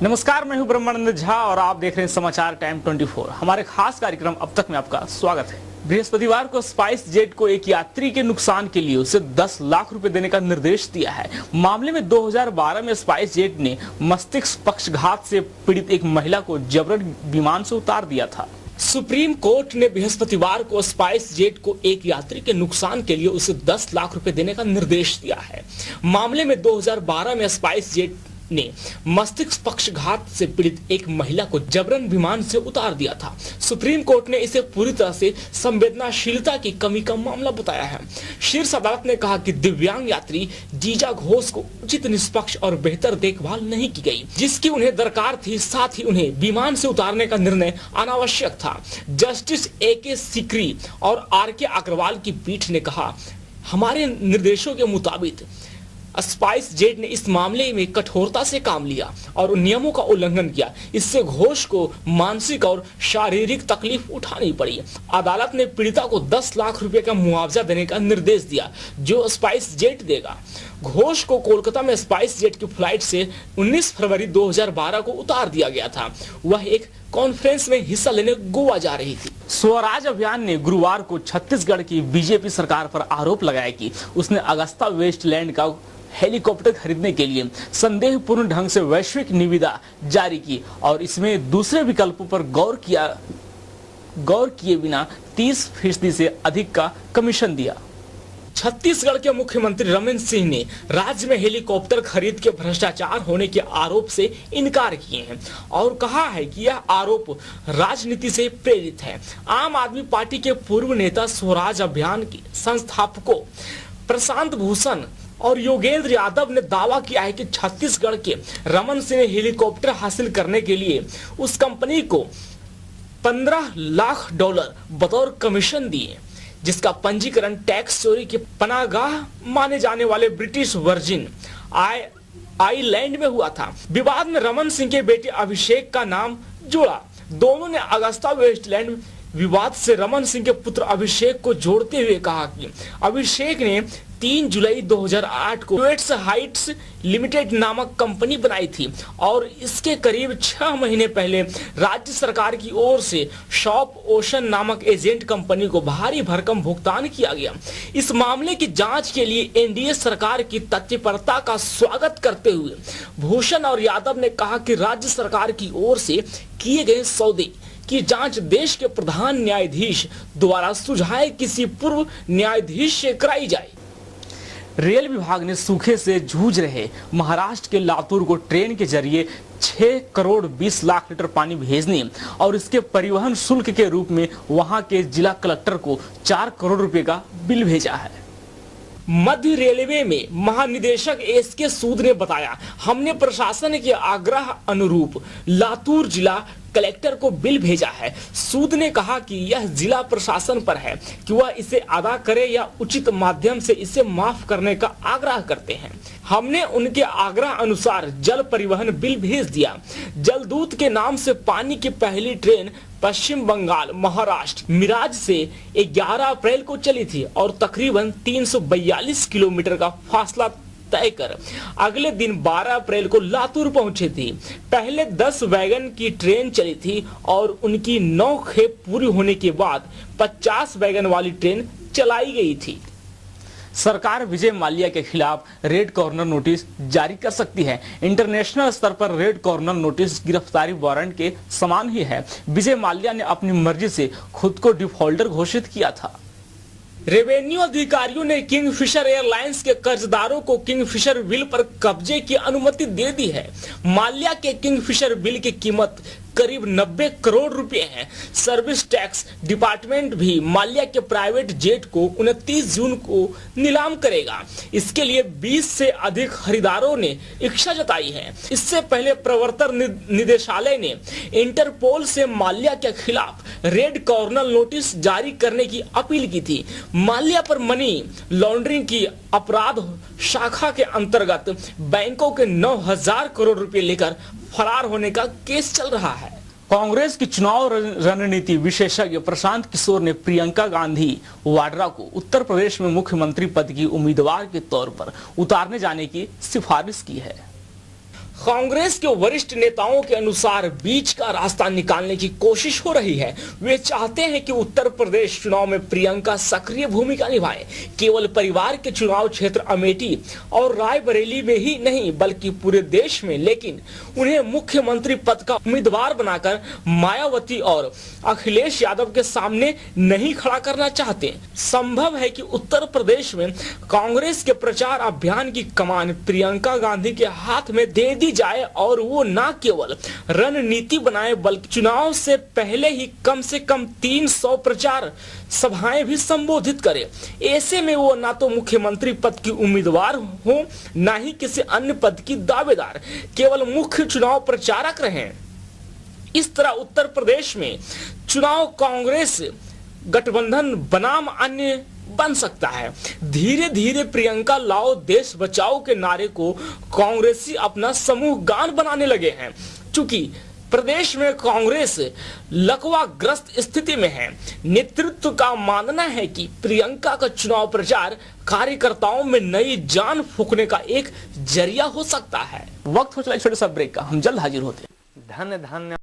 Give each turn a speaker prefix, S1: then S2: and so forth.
S1: नमस्कार, मैं हूं ब्रह्मानंद झा और आप देख रहे हैं समाचार टाइम 24। हमारे खास कार्यक्रम अब तक में आपका स्वागत है। बृहस्पतिवार को स्पाइस जेट को एक यात्री के नुकसान के लिए उसे 10 लाख रुपए देने का निर्देश दिया है। मामले में 2012 में स्पाइस जेट ने मस्तिष्क पक्षघात से पीड़ित एक महिला को जबरन विमान से उतार दिया था। सुप्रीम कोर्ट ने बृहस्पतिवार को स्पाइस जेट को एक यात्री के नुकसान के लिए उसे 10 लाख रुपए देने का निर्देश दिया है। मामले में 2012 में स्पाइस जेट ने मस्तिष्क पक्षघात से पीड़ित एक महिला को जबरन विमान से उतार दिया था। सुप्रीम कोर्ट ने इसे पूरी तरह से संवेदनशीलता की कमी का मामला बताया है। शीर्ष अदालत ने कहा कि दिव्यांग यात्री जीजा घोष को उचित, निष्पक्ष और बेहतर देखभाल नहीं की गई जिसकी उन्हें दरकार थी। साथ ही उन्हें विमान से उतारने का निर्णय अनावश्यक था। जस्टिस AK सिकरी और RK अग्रवाल की पीठ ने कहा, हमारे निर्देशों के मुताबिक स्पाइस जेट ने इस मामले में कठोरता से काम लिया और नियमों का उल्लंघन किया। इससे घोष को मानसिक और शारीरिक तकलीफ उठानी पड़ी। अदालत ने पीड़िता को 10 लाख रुपए का मुआवजा देने का निर्देश दिया जो स्पाइस जेट देगा। घोष को कोलकाता में स्पाइस जेट की फ्लाइट से 19 फरवरी 2012 को उतार दिया गया था। वह एक कॉन्फ्रेंस में हिस्सा लेने गोवा जा रही थी। स्वराज अभियान ने गुरुवार को छत्तीसगढ़ की बीजेपी सरकार पर आरोप लगाया कि उसने अगस्ता वेस्टलैंड का हेलीकॉप्टर खरीदने के लिए संदेहपूर्ण ढंग से वैश्विक निविदा जारी की और इसमें दूसरे विकल्पों पर गौर किए बिना 30% से अधिक का कमीशन दिया। छत्तीसगढ़ के मुख्यमंत्री रमन सिंह ने राज्य में हेलीकॉप्टर खरीद के भ्रष्टाचार होने के आरोप से इनकार किए हैं और कहा है कि यह आरोप राजनीति से प्रेरित है। आम आदमी पार्टी के पूर्व नेता स्वराज अभियान के संस्थापकों प्रशांत भूषण और योगेंद्र यादव ने दावा किया है कि छत्तीसगढ़ के रमन सिंह ने हेलीकॉप्टर हासिल करने के लिए उस कंपनी को $15 लाख बतौर कमीशन दिए जिसका पंजीकरण टैक्स चोरी के पनाहगाह माने जाने वाले ब्रिटिश वर्जिन आइलैंड में हुआ था। विवाद में रमन सिंह के बेटे अभिषेक का नाम जोड़ा। दोनों ने अगस्ता वेस्टलैंड विवाद से रमन सिंह के पुत्र अभिषेक को जोड़ते हुए कहा कि अभिषेक ने 3 जुलाई 2008 को ट्वेट्स हाइट्स लिमिटेड नामक कंपनी बनाई थी और इसके करीब 6 महीने पहले राज्य सरकार की ओर से शॉप ओशन नामक एजेंट कंपनी को भारी भरकम भुगतान किया गया। इस मामले की जांच के लिए NDA सरकार की तत्परता का स्वागत करते हुए भूषण और यादव ने कहा कि राज्य सरकार की ओर से किए गए सौदे की जांच देश के प्रधान न्यायाधीश द्वारा सुझाए किसी पूर्व न्यायाधीश से कराई जाए। रेल विभाग ने सूखे से जूझ रहे महाराष्ट्र के लातूर को ट्रेन के जरिए 6 करोड़ 20 लाख लीटर पानी भेजने और इसके परिवहन शुल्क के रूप में वहां के जिला कलेक्टर को 4 करोड़ रुपए का बिल भेजा है। मध्य रेलवे में महानिदेशक SK सूद ने बताया, हमने प्रशासन के आग्रह अनुरूप लातूर जिला कलेक्टर को बिल भेजा है। सूद ने कहा कि यह जिला प्रशासन पर है कि वह इसे अदा करे या उचित माध्यम से इसे माफ करने का आग्रह करते हैं। हमने उनके आग्रह अनुसार जल परिवहन बिल भेज दिया। जलदूत के नाम से पानी की पहली ट्रेन पश्चिम बंगाल महाराष्ट्र मिराज से 11 अप्रैल को चली थी और तकरीबन 342 किलोमीटर का फासला तय कर अगले दिन 12 अप्रैल को लातूर पहुंचे थी। पहले 10 वैगन की ट्रेन चली थी और उनकी 9 खेप पूरी होने के बाद 50 वैगन वाली ट्रेन चलाई गई थी। सरकार विजय माल्या के खिलाफ रेड कॉर्नर नोटिस जारी कर सकती है। इंटरनेशनल स्तर पर रेड कॉर्नर नोटिस गिरफ्तारी वारंट के समान ही है। विजय माल्या ने अपनी मर्जी से खुद को डिफॉल्टर घोषित किया था। रेवेन्यू अधिकारियों ने किंगफिशर एयरलाइंस के कर्जदारों को किंगफिशर बिल पर कब्जे की अनुमति दे दी है। माल्या के किंगफिशर बिल की कीमत करीब 90 करोड़ रुपए है। सर्विस टैक्स डिपार्टमेंट भी माल्या के प्राइवेट जेट को 29 जून को नीलाम करेगा। इसके लिए 20 से अधिक खरीदारों ने इच्छा जताई है। इससे पहले प्रवर्तन निदेशालय ने इंटरपोल से माल्या के खिलाफ रेड कॉर्नर नोटिस जारी करने की अपील की थी। माल्या पर मनी लॉन्ड्रिंग की अपराध शाखा के अंतर्गत बैंकों के 9,000 करोड़ रुपए लेकर फरार होने का केस चल रहा है। कांग्रेस की चुनाव रणनीति विशेषज्ञ प्रशांत किशोर ने प्रियंका गांधी वाड्रा को उत्तर प्रदेश में मुख्यमंत्री पद की उम्मीदवार के तौर पर उतारने जाने की सिफारिश की है। कांग्रेस के वरिष्ठ नेताओं के अनुसार बीच का रास्ता निकालने की कोशिश हो रही है। वे चाहते हैं कि उत्तर प्रदेश चुनाव में प्रियंका सक्रिय भूमिका निभाएं। केवल परिवार के चुनाव क्षेत्र अमेठी और रायबरेली में ही नहीं बल्कि पूरे देश में, लेकिन उन्हें मुख्यमंत्री पद का उम्मीदवार बनाकर मायावती और अखिलेश यादव के सामने नहीं खड़ा करना चाहते। संभव है कि उत्तर प्रदेश में कांग्रेस के प्रचार अभियान की कमान प्रियंका गांधी के हाथ में दे दी जाए और वो न केवल रणनीति बनाए बल्कि चुनाव से पहले ही कम से कम 300 प्रचार सभाएं भी संबोधित करे। ऐसे में वो ना तो मुख्यमंत्री पद की उम्मीदवार हो ना ही किसी अन्य पद की दावेदार, केवल मुख्य चुनाव प्रचारक रहें। इस तरह उत्तर प्रदेश में चुनाव कांग्रेस गठबंधन बनाम अन्य बन सकता है। धीरे धीरे प्रियंका लाओ देश बचाओ के नारे को कांग्रेसी अपना समूह गान बनाने लगे हैं। चूंकि प्रदेश में कांग्रेस लकवाग्रस्त स्थिति में है, नेतृत्व का मानना है कि प्रियंका का चुनाव प्रचार कार्यकर्ताओं में नई जान फूंकने का एक जरिया हो सकता है। वक्त हो चला छोटे सा ब्रेक का, हम जल्द हाजिर होते हैं।
S2: धन्य धन्य